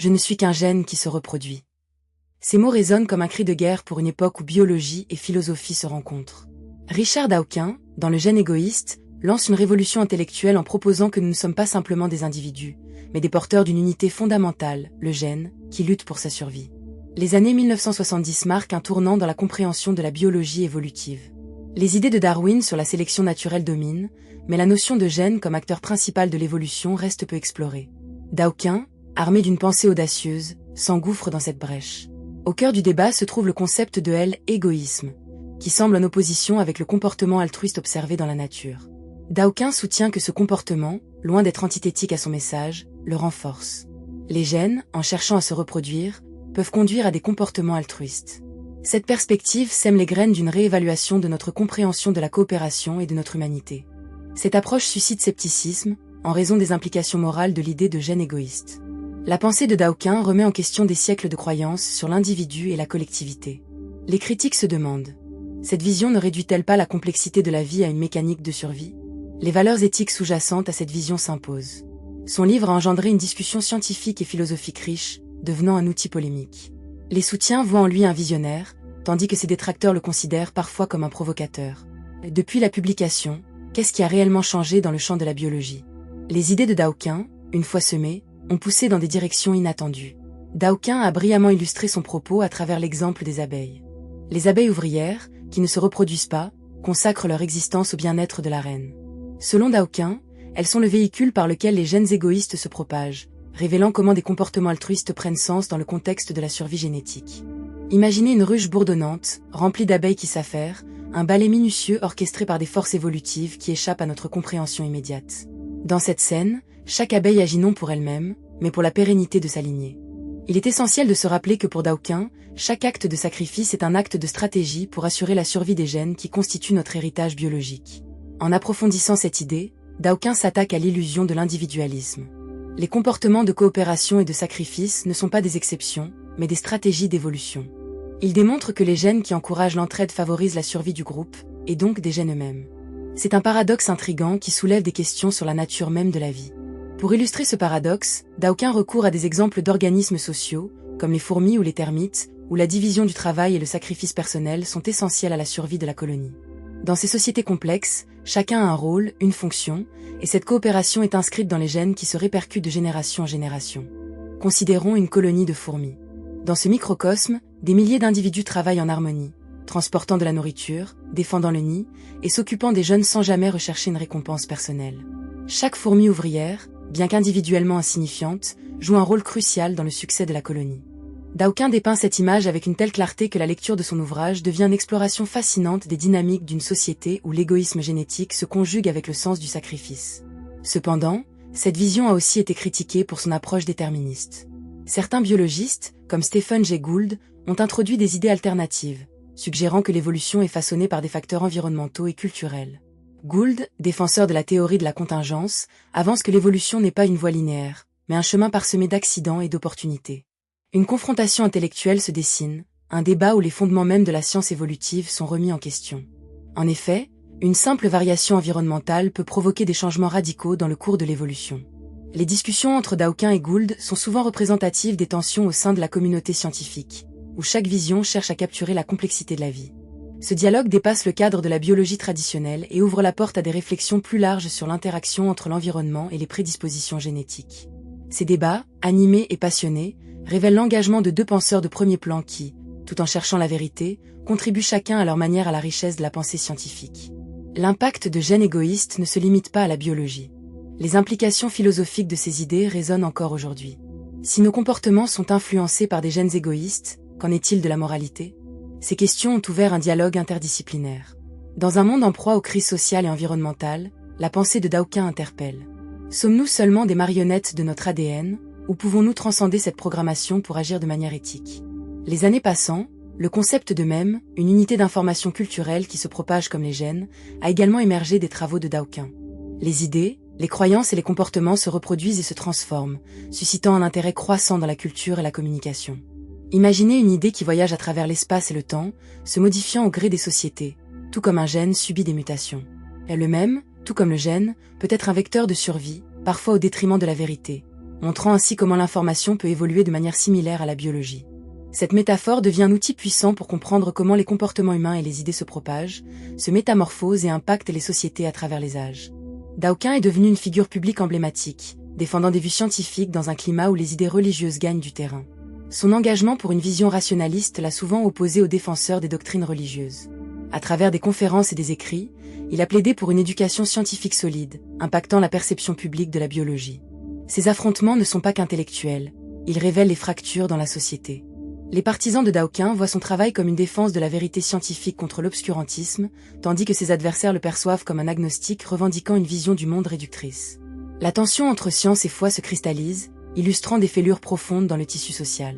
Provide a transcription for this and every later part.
Je ne suis qu'un gène qui se reproduit. Ces mots résonnent comme un cri de guerre pour une époque où biologie et philosophie se rencontrent. Richard Dawkins, dans Le gène égoïste, lance une révolution intellectuelle en proposant que nous ne sommes pas simplement des individus, mais des porteurs d'une unité fondamentale, le gène, qui lutte pour sa survie. Les années 1970 marquent un tournant dans la compréhension de la biologie évolutive. Les idées de Darwin sur la sélection naturelle dominent, mais la notion de gène comme acteur principal de l'évolution reste peu explorée. Dawkins, armé d'une pensée audacieuse, s'engouffre dans cette brèche. Au cœur du débat se trouve le concept de l'égoïsme, qui semble en opposition avec le comportement altruiste observé dans la nature. Dawkins soutient que ce comportement, loin d'être antithétique à son message, le renforce. Les gènes, en cherchant à se reproduire, peuvent conduire à des comportements altruistes. Cette perspective sème les graines d'une réévaluation de notre compréhension de la coopération et de notre humanité. Cette approche suscite scepticisme, en raison des implications morales de l'idée de gène égoïste. La pensée de Dawkins remet en question des siècles de croyances sur l'individu et la collectivité. Les critiques se demandent: cette vision ne réduit-elle pas la complexité de la vie à une mécanique de survie? Les valeurs éthiques sous-jacentes à cette vision s'imposent. Son livre a engendré une discussion scientifique et philosophique riche, devenant un outil polémique. Les soutiens voient en lui un visionnaire, tandis que ses détracteurs le considèrent parfois comme un provocateur. Depuis la publication, qu'est-ce qui a réellement changé dans le champ de la biologie? Les idées de Dawkins, une fois semées, ont poussé dans des directions inattendues. Dawkins a brillamment illustré son propos à travers l'exemple des abeilles. Les abeilles ouvrières, qui ne se reproduisent pas, consacrent leur existence au bien-être de la reine. Selon Dawkins, elles sont le véhicule par lequel les gènes égoïstes se propagent, révélant comment des comportements altruistes prennent sens dans le contexte de la survie génétique. Imaginez une ruche bourdonnante, remplie d'abeilles qui s'affairent, un ballet minutieux orchestré par des forces évolutives qui échappent à notre compréhension immédiate. Dans cette scène, chaque abeille agit non pour elle-même, mais pour la pérennité de sa lignée. Il est essentiel de se rappeler que pour Dawkins, chaque acte de sacrifice est un acte de stratégie pour assurer la survie des gènes qui constituent notre héritage biologique. En approfondissant cette idée, Dawkins s'attaque à l'illusion de l'individualisme. Les comportements de coopération et de sacrifice ne sont pas des exceptions, mais des stratégies d'évolution. Il démontre que les gènes qui encouragent l'entraide favorisent la survie du groupe, et donc des gènes eux-mêmes. C'est un paradoxe intrigant qui soulève des questions sur la nature même de la vie. Pour illustrer ce paradoxe, Dawkins recourt à des exemples d'organismes sociaux, comme les fourmis ou les termites, où la division du travail et le sacrifice personnel sont essentiels à la survie de la colonie. Dans ces sociétés complexes, chacun a un rôle, une fonction, et cette coopération est inscrite dans les gènes qui se répercutent de génération en génération. Considérons une colonie de fourmis. Dans ce microcosme, des milliers d'individus travaillent en harmonie, transportant de la nourriture, défendant le nid, et s'occupant des jeunes sans jamais rechercher une récompense personnelle. Chaque fourmi ouvrière, bien qu'individuellement insignifiante, joue un rôle crucial dans le succès de la colonie. Dawkins dépeint cette image avec une telle clarté que la lecture de son ouvrage devient une exploration fascinante des dynamiques d'une société où l'égoïsme génétique se conjugue avec le sens du sacrifice. Cependant, cette vision a aussi été critiquée pour son approche déterministe. Certains biologistes, comme Stephen Jay Gould, ont introduit des idées alternatives, suggérant que l'évolution est façonnée par des facteurs environnementaux et culturels. Gould, défenseur de la théorie de la contingence, avance que l'évolution n'est pas une voie linéaire, mais un chemin parsemé d'accidents et d'opportunités. Une confrontation intellectuelle se dessine, un débat où les fondements mêmes de la science évolutive sont remis en question. En effet, une simple variation environnementale peut provoquer des changements radicaux dans le cours de l'évolution. Les discussions entre Dawkins et Gould sont souvent représentatives des tensions au sein de la communauté scientifique, où chaque vision cherche à capturer la complexité de la vie. Ce dialogue dépasse le cadre de la biologie traditionnelle et ouvre la porte à des réflexions plus larges sur l'interaction entre l'environnement et les prédispositions génétiques. Ces débats, animés et passionnés, révèlent l'engagement de deux penseurs de premier plan qui, tout en cherchant la vérité, contribuent chacun à leur manière à la richesse de la pensée scientifique. L'impact de gènes égoïstes ne se limite pas à la biologie. Les implications philosophiques de ces idées résonnent encore aujourd'hui. Si nos comportements sont influencés par des gènes égoïstes, qu'en est-il de la moralité? Ces questions ont ouvert un dialogue interdisciplinaire. Dans un monde en proie aux crises sociales et environnementales, la pensée de Dawkins interpelle. Sommes-nous seulement des marionnettes de notre ADN, ou pouvons-nous transcender cette programmation pour agir de manière éthique? Les années passant, le concept de mème, une unité d'information culturelle qui se propage comme les gènes, a également émergé des travaux de Dawkins. Les idées, les croyances et les comportements se reproduisent et se transforment, suscitant un intérêt croissant dans la culture et la communication. Imaginez une idée qui voyage à travers l'espace et le temps, se modifiant au gré des sociétés, tout comme un gène subit des mutations. Le mème, tout comme le gène, peut être un vecteur de survie, parfois au détriment de la vérité. montrant ainsi comment l'information peut évoluer de manière similaire à la biologie. Cette métaphore devient un outil puissant pour comprendre comment les comportements humains et les idées se propagent, se métamorphosent et impactent les sociétés à travers les âges. Dawkins est devenu une figure publique emblématique, défendant des vues scientifiques dans un climat où les idées religieuses gagnent du terrain. Son engagement pour une vision rationaliste l'a souvent opposé aux défenseurs des doctrines religieuses. À travers des conférences et des écrits, il a plaidé pour une éducation scientifique solide, impactant la perception publique de la biologie. Ces affrontements ne sont pas qu'intellectuels, ils révèlent les fractures dans la société. Les partisans de Dawkins voient son travail comme une défense de la vérité scientifique contre l'obscurantisme, tandis que ses adversaires le perçoivent comme un agnostique revendiquant une vision du monde réductrice. La tension entre science et foi se cristallise, illustrant des fêlures profondes dans le tissu social.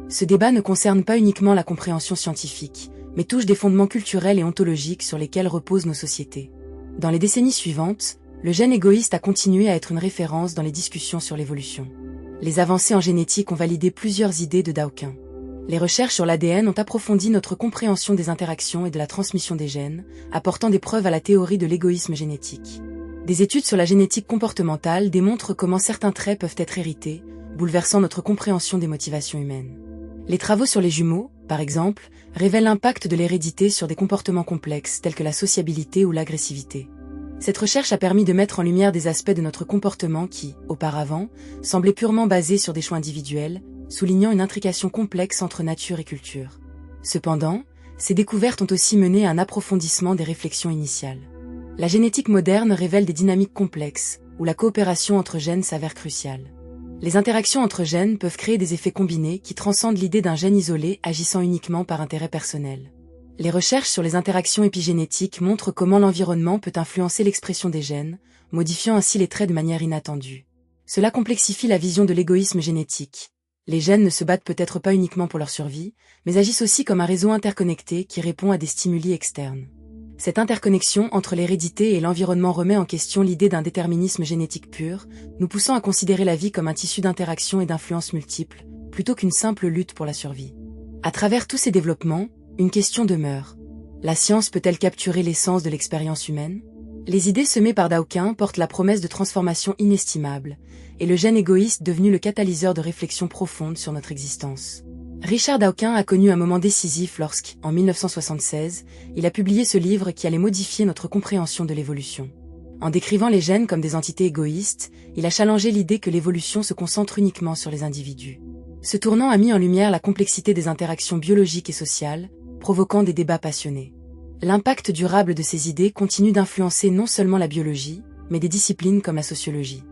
Ce débat ne concerne pas uniquement la compréhension scientifique, mais touche des fondements culturels et ontologiques sur lesquels reposent nos sociétés. Dans les décennies suivantes, le gène égoïste a continué à être une référence dans les discussions sur l'évolution. Les avancées en génétique ont validé plusieurs idées de Dawkins. Les recherches sur l'ADN ont approfondi notre compréhension des interactions et de la transmission des gènes, apportant des preuves à la théorie de l'égoïsme génétique. Des études sur la génétique comportementale démontrent comment certains traits peuvent être hérités, bouleversant notre compréhension des motivations humaines. Les travaux sur les jumeaux, par exemple, révèlent l'impact de l'hérédité sur des comportements complexes tels que la sociabilité ou l'agressivité. Cette recherche a permis de mettre en lumière des aspects de notre comportement qui, auparavant, semblaient purement basés sur des choix individuels, soulignant une intrication complexe entre nature et culture. Cependant, ces découvertes ont aussi mené à un approfondissement des réflexions initiales. La génétique moderne révèle des dynamiques complexes, où la coopération entre gènes s'avère cruciale. Les interactions entre gènes peuvent créer des effets combinés qui transcendent l'idée d'un gène isolé agissant uniquement par intérêt personnel. Les recherches sur les interactions épigénétiques montrent comment l'environnement peut influencer l'expression des gènes, modifiant ainsi les traits de manière inattendue. Cela complexifie la vision de l'égoïsme génétique. Les gènes ne se battent peut-être pas uniquement pour leur survie, mais agissent aussi comme un réseau interconnecté qui répond à des stimuli externes. Cette interconnexion entre l'hérédité et l'environnement remet en question l'idée d'un déterminisme génétique pur, nous poussant à considérer la vie comme un tissu d'interactions et d'influences multiples, plutôt qu'une simple lutte pour la survie. À travers tous ces développements, une question demeure. La science peut-elle capturer l'essence de l'expérience humaine ? Les idées semées par Dawkins portent la promesse de transformation inestimable, et le gène égoïste devenu le catalyseur de réflexions profondes sur notre existence. Richard Dawkins a connu un moment décisif lorsque, en 1976, il a publié ce livre qui allait modifier notre compréhension de l'évolution. En décrivant les gènes comme des entités égoïstes, il a challengé l'idée que l'évolution se concentre uniquement sur les individus. Ce tournant a mis en lumière la complexité des interactions biologiques et sociales, provoquant des débats passionnés. L'impact durable de ces idées continue d'influencer non seulement la biologie, mais des disciplines comme la sociologie.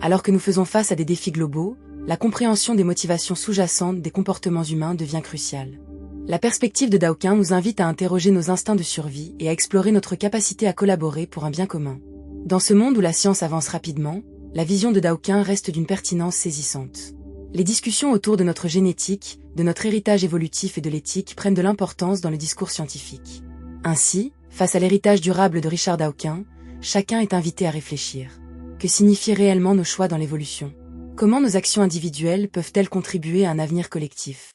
Alors que nous faisons face à des défis globaux, la compréhension des motivations sous-jacentes des comportements humains devient cruciale. La perspective de Dawkins nous invite à interroger nos instincts de survie et à explorer notre capacité à collaborer pour un bien commun. Dans ce monde où la science avance rapidement, la vision de Dawkins reste d'une pertinence saisissante. Les discussions autour de notre génétique, de notre héritage évolutif et de l'éthique prennent de l'importance dans le discours scientifique. Ainsi, face à l'héritage durable de Richard Dawkins, chacun est invité à réfléchir. Que signifient réellement nos choix dans l'évolution ? Comment nos actions individuelles peuvent-elles contribuer à un avenir collectif ?